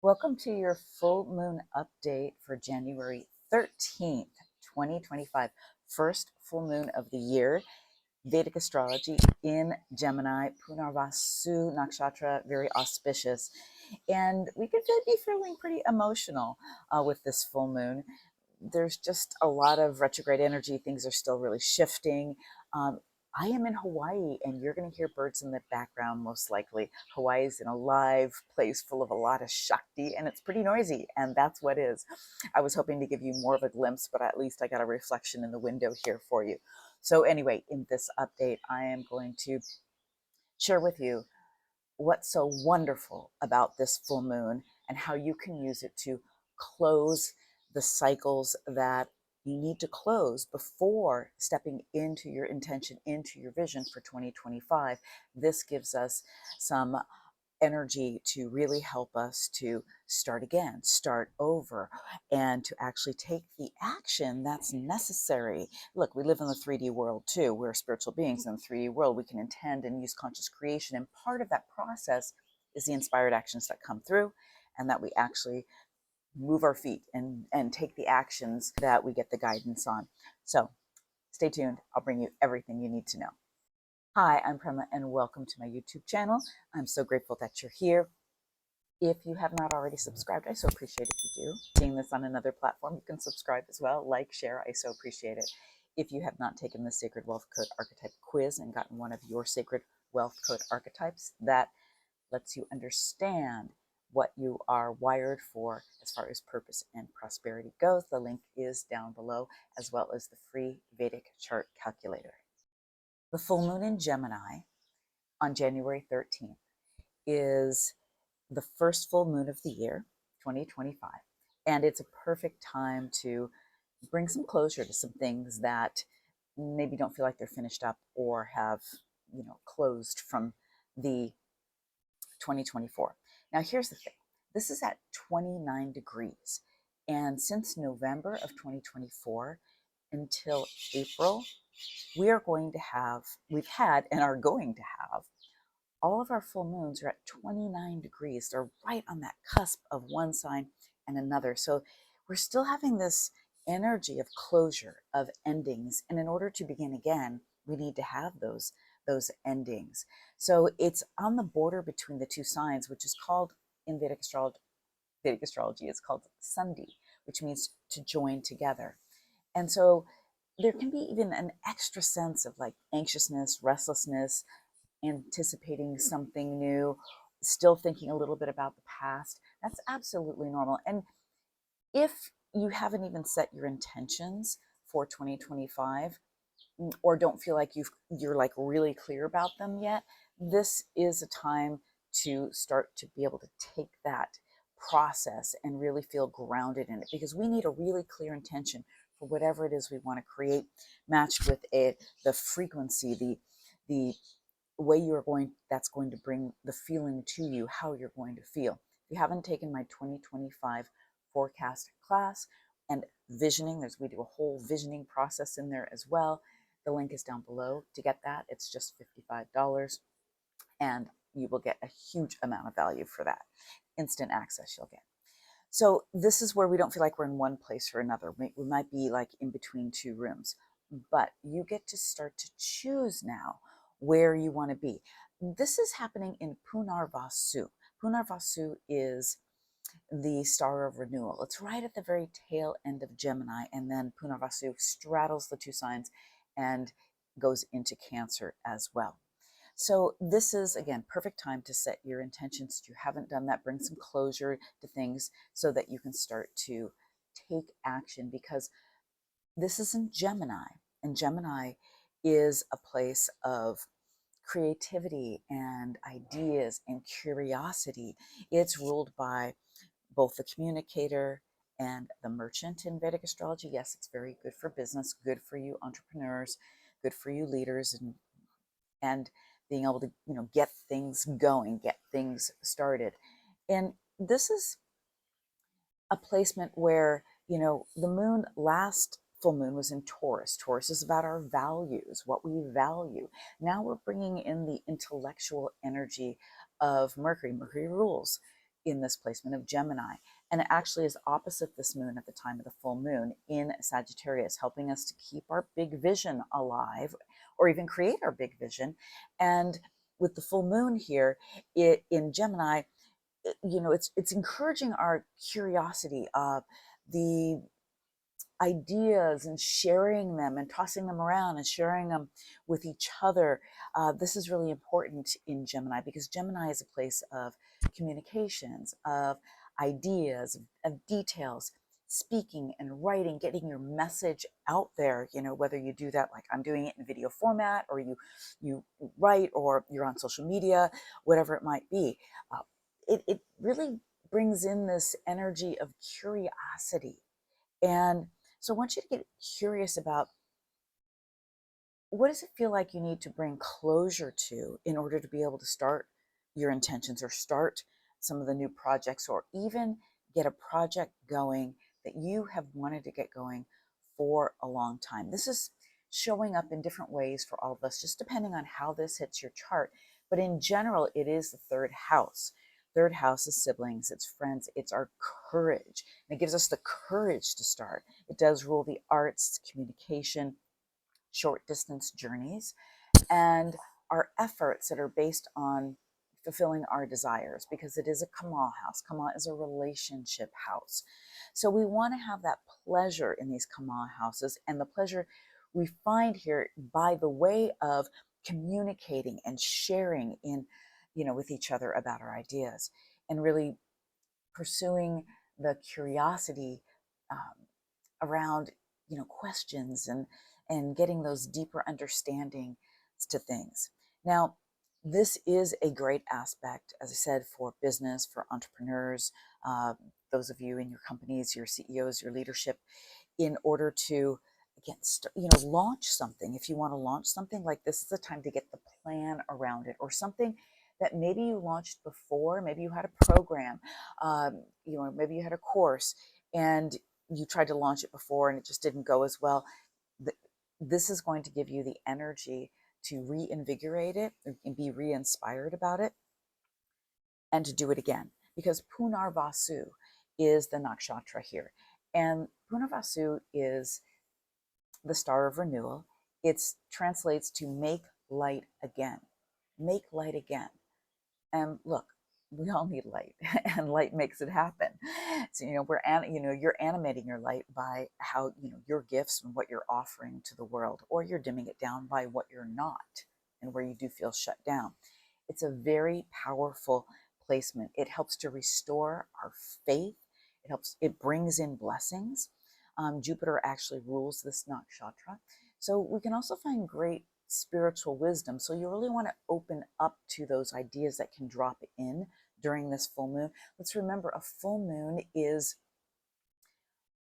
Welcome to your full moon update for January 13th, 2025. First full moon of the year. Vedic Astrology in Gemini, punarvasu nakshatra, very auspicious. And we could be feeling pretty emotional with this full moon. There's just a lot of retrograde energy. Things are still really shifting. I am in Hawaii, and you're going to hear birds in the background, most likely. Hawaii is in a live place full of a lot of Shakti, and it's pretty noisy, and that's what is. I was hoping to give you more of a glimpse, but at least I got a reflection in the window here for you. So anyway, in this update, I am going to share with you what's so wonderful about this full moon and how you can use it to close the cycles that you need to close before stepping into your intention, into your vision for 2025. This gives us some energy to really help us to start again, start over, and to actually take the action that's necessary. Look, we live in the 3D world too. We're spiritual beings in the 3D world. We can intend and use conscious creation. And part of that process is the inspired actions that come through and that we actually move our feet and take the actions that we get the guidance on. So stay tuned. I'll bring you everything you need to know. Hi, I'm Prema and welcome to my YouTube channel. I'm so grateful that you're here. If you have not already subscribed, I so appreciate if you do. Seeing this on another platform, you can subscribe as well, like, share, I so appreciate it. If you have not taken the Sacred Wealth Code Archetype quiz and gotten one of your Sacred Wealth Code Archetypes, that lets you understand what you are wired for as far as purpose and prosperity goes. The link is down below, as well as the free Vedic chart calculator. The full moon in Gemini on January 13th is the first full moon of the year, 2025. And it's a perfect time to bring some closure to some things that maybe don't feel like they're finished up or have, closed from the 2024. Now, here's the thing. This is at 29 degrees. And since November of 2024 until April, we've had and are going to have, all of our full moons are at 29 degrees. They're right on that cusp of one sign and another. So we're still having this energy of closure, of endings. And in order to begin again, we need to have those endings. So it's on the border between the two signs, which is called in Vedic astrology, it's called Sandhi, which means to join together. And so there can be even an extra sense of like anxiousness, restlessness, anticipating something new, still thinking a little bit about the past. That's absolutely normal. And if you haven't even set your intentions for 2025 or don't feel like you're like really clear about them yet, this is a time to start to be able to take that process and really feel grounded in it, because we need a really clear intention for whatever it is we want to create, matched with the frequency, the way that's going to bring the feeling to you, how you're going to feel. If you haven't taken my 2025 forecast class and visioning, we do a whole visioning process in there as well. The link is down below to get that. It's just $55, and you will get a huge amount of value for that. Instant access you'll get. So this is where we don't feel like we're in one place or another. We might be like in between two rooms, but you get to start to choose now where you want to be. This is happening in punarvasu. Punarvasu is the star of renewal. It's right at the very tail end of Gemini, and then punarvasu straddles the two signs and goes into Cancer as well. So this is, again, perfect time to set your intentions. If you haven't done that, bring some closure to things so that you can start to take action, because this is in Gemini, and Gemini is a place of creativity and ideas and curiosity. It's ruled by both the communicator and the merchant in Vedic astrology. Yes, it's very good for business, good for you entrepreneurs, good for you leaders, and being able to, get things going, get things started. And this is a placement where, the moon, last full moon, was in Taurus. Taurus is about our values, what we value. Now we're bringing in the intellectual energy of Mercury. Mercury rules in this placement of Gemini. And it actually is opposite this moon at the time of the full moon in Sagittarius, helping us to keep our big vision alive or even create our big vision. And with the full moon here in Gemini, it's encouraging our curiosity, the ideas, and sharing them and tossing them around and sharing them with each other. This is really important in Gemini because Gemini is a place of communications, of ideas, of details, speaking and writing, getting your message out there, whether you do that like I'm doing it in video format, or you write, or you're on social media, whatever it might be. It really brings in this energy of curiosity. And so I want you to get curious about, what does it feel like you need to bring closure to in order to be able to start your intentions, or start some of the new projects, or even get a project going that you have wanted to get going for a long time. This is showing up in different ways for all of us, just depending on how this hits your chart. But in general, it is the third house. Third house is siblings, it's friends, it's our courage. And it gives us the courage to start. It does rule the arts, communication, short distance journeys, and our efforts that are based on fulfilling our desires, because it is a Kama house. Kama is a relationship house. So we want to have that pleasure in these Kama houses, and the pleasure we find here by the way of communicating and sharing with each other about our ideas, and really pursuing the curiosity around questions, and getting those deeper understanding to things. Now, this is a great aspect, as I said, for business, for entrepreneurs, those of you in your companies, your CEOs, your leadership, in order to, again, launch something. If you want to launch something, like, this is the time to get the plan around it, or something that maybe you launched before. Maybe you had a program, maybe you had a course, and you tried to launch it before and it just didn't go as well. This is going to give you the energy to reinvigorate it and be re-inspired about it, and to do it again, because punarvasu is the nakshatra here, and punarvasu is the star of renewal. It translates to make light again. Make light again. And look, we all need light, and light makes it happen. So, you're animating your light by how, your gifts and what you're offering to the world, or you're dimming it down by what you're not, and where you do feel shut down. It's a very powerful placement. It helps to restore our faith. It brings in blessings. Jupiter actually rules this nakshatra. So we can also find great spiritual wisdom. So you really want to open up to those ideas that can drop in during this full moon. Let's remember, a full moon is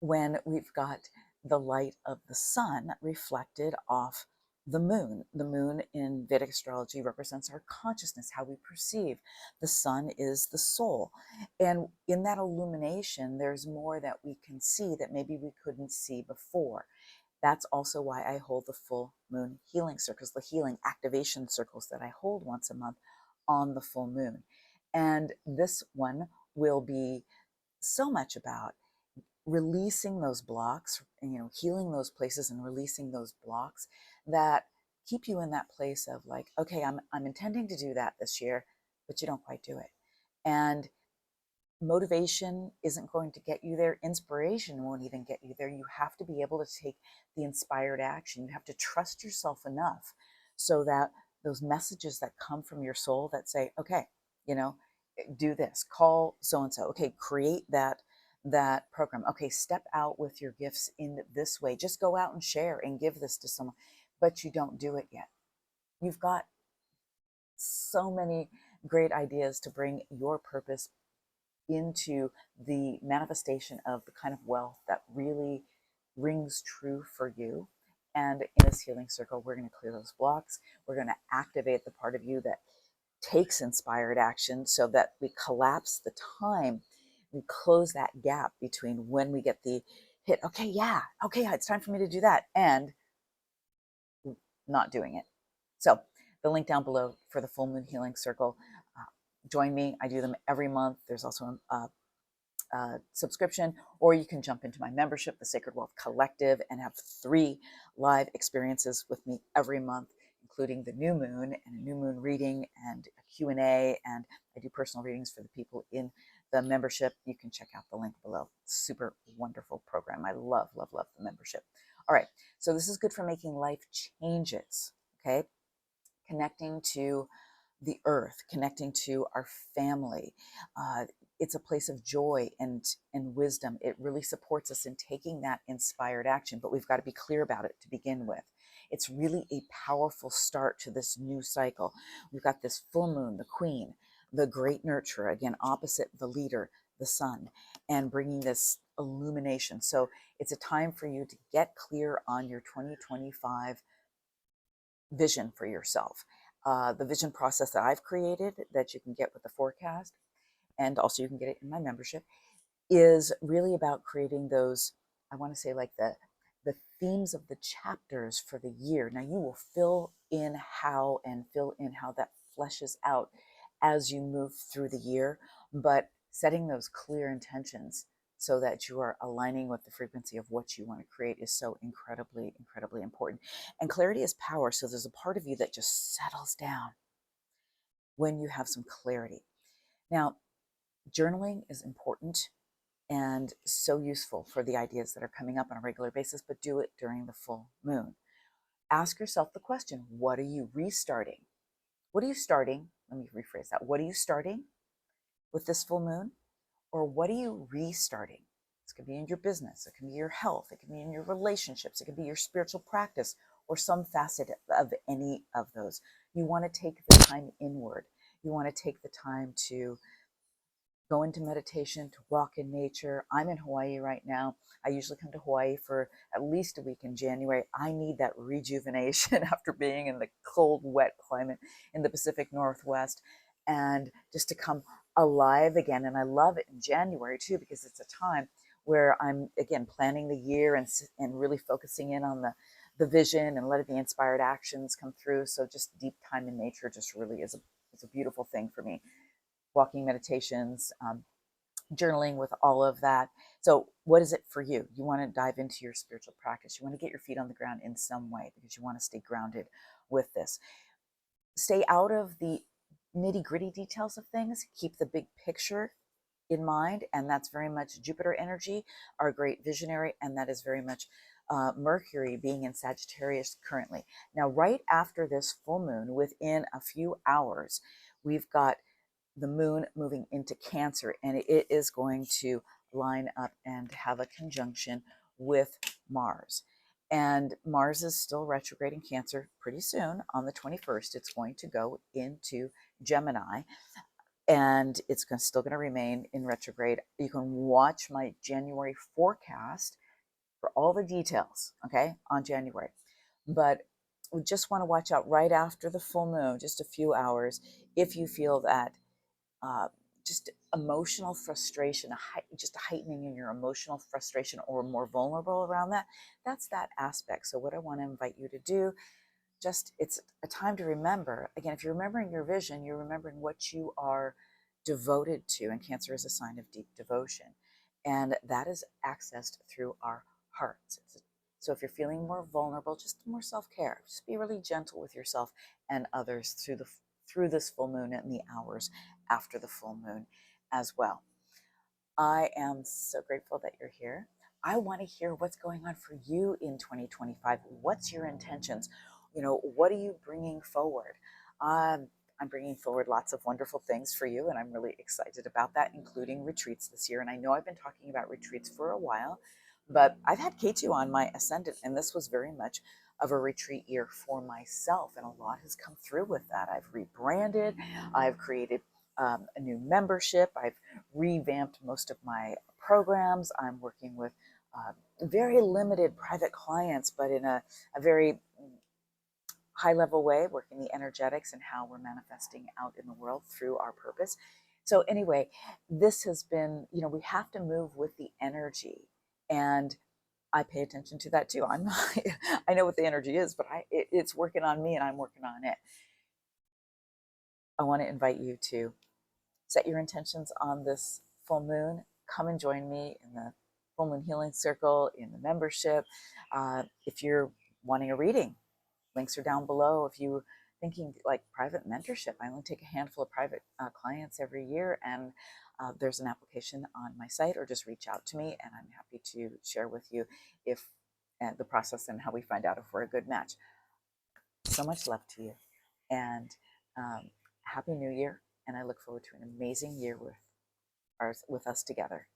when we've got the light of the sun reflected off the moon. The moon in Vedic astrology represents our consciousness, how we perceive. The sun is the soul. And in that illumination, there's more that we can see that maybe we couldn't see before. That's also why I hold the full moon healing circles, the healing activation circles that I hold once a month on the full moon. And this one will be so much about releasing those blocks, healing those places and releasing those blocks that keep you in that place of like, okay, I'm intending to do that this year, but you don't quite do it. And motivation isn't going to get you there. Inspiration won't even get you there. You have to be able to take the inspired action. You have to trust yourself enough so that those messages that come from your soul that say, okay, do this, call so-and-so, okay, create that program, okay, step out with your gifts in this way, just go out and share and give this to someone, but you don't do it yet. You've got so many great ideas to bring your purpose into the manifestation of the kind of wealth that really rings true for you. And in this healing circle, we're going to clear those blocks. We're going to activate the part of you that takes inspired action, so that we collapse the time. We close that gap between when we get the hit, okay, it's time for me to do that, and not doing it. So the link down below for the full moon healing circle, join me. I do them every month. There's also a subscription, or you can jump into my membership, the Sacred Wealth Collective, and have 3 live experiences with me every month, including the new moon and a new moon reading and a Q&A, and I do personal readings for the people in the membership. You can check out the link below. Super wonderful program. I love, love, love the membership. All right, so this is good for making life changes, okay? Connecting to the earth, connecting to our family. It's a place of joy and wisdom. It really supports us in taking that inspired action, but we've got to be clear about it to begin with. It's really a powerful start to this new cycle. We've got this full moon, the queen, the great nurturer, again, opposite the leader, the sun, and bringing this illumination. So it's a time for you to get clear on your 2025 vision for yourself. The vision process that I've created that you can get with the forecast, and also you can get it in my membership, is really about creating those, I want to say like the themes of the chapters for the year. Now you will fill in how that fleshes out as you move through the year, but setting those clear intentions so that you are aligning with the frequency of what you want to create is so incredibly, incredibly important. And clarity is power. So there's a part of you that just settles down when you have some clarity. Now, journaling is important and so useful for the ideas that are coming up on a regular basis, but do it during the full moon. Ask yourself the question, what are you restarting? What are you starting? Let me rephrase that. What are you starting with this full moon? Or what are you restarting? This could be in your business, it can be your health, it can be in your relationships, it could be your spiritual practice, or some facet of any of those. You want to take the time inward. You want to take the time to go into meditation, to walk in nature. I'm in Hawaii right now. I usually come to Hawaii for at least a week in January. I need that rejuvenation after being in the cold, wet climate in the Pacific Northwest, and just to come alive again. And I love it in January too, because it's a time where I'm again planning the year and really focusing in on the vision and letting the inspired actions come through. So just deep time in nature just really is a beautiful thing for me. Walking meditations, journaling, with all of that. So what is it for you? You want to dive into your spiritual practice. You want to get your feet on the ground in some way because you want to stay grounded with this. Stay out of the nitty gritty details of things. Keep the big picture in mind. And that's very much Jupiter energy, our great visionary. And that is very much Mercury being in Sagittarius currently. Now, right after this full moon, within a few hours, we've got the moon moving into Cancer, and it is going to line up and have a conjunction with Mars. And Mars is still retrograde in Cancer. Pretty soon, on the 21st, it's going to go into Gemini, and it's still going to remain in retrograde. You can watch my January forecast for all the details, okay, on January. But we just want to watch out right after the full moon, just a few hours, if you feel that uh, just emotional frustration, just a heightening in your emotional frustration, or more vulnerable around that. That's that aspect. So what I want to invite you to do, it's a time to remember. Again, if you're remembering your vision, you're remembering what you are devoted to. And Cancer is a sign of deep devotion. And that is accessed through our hearts. So if you're feeling more vulnerable, just more self-care. Just be really gentle with yourself and others through this full moon and the hours after the full moon as well. I am so grateful that you're here. I want to hear what's going on for you in 2025. What's your intentions? What are you bringing forward? I'm bringing forward lots of wonderful things for you, and I'm really excited about that, including retreats this year. And I know I've been talking about retreats for a while, but I've had K2 on my ascendant, and this was very much of a retreat year for myself, and a lot has come through with that. I've rebranded, I've created a new membership, I've revamped most of my programs. I'm working with very limited private clients, but in a very high level way, working the energetics and how we're manifesting out in the world through our purpose. So anyway, this has been, we have to move with the energy, and I pay attention to that too. I'm not, I know what the energy is, but it's working on me and I'm working on it. I want to invite you to set your intentions on this full moon. Come and join me in the Full Moon Healing Circle, in the membership. If you're wanting a reading, links are down below. If you thinking like private mentorship, I only take a handful of private clients every year, and there's an application on my site, or just reach out to me and I'm happy to share with you if the process and how we find out if we're a good match. So much love to you, and happy new year, and I look forward to an amazing year with us together.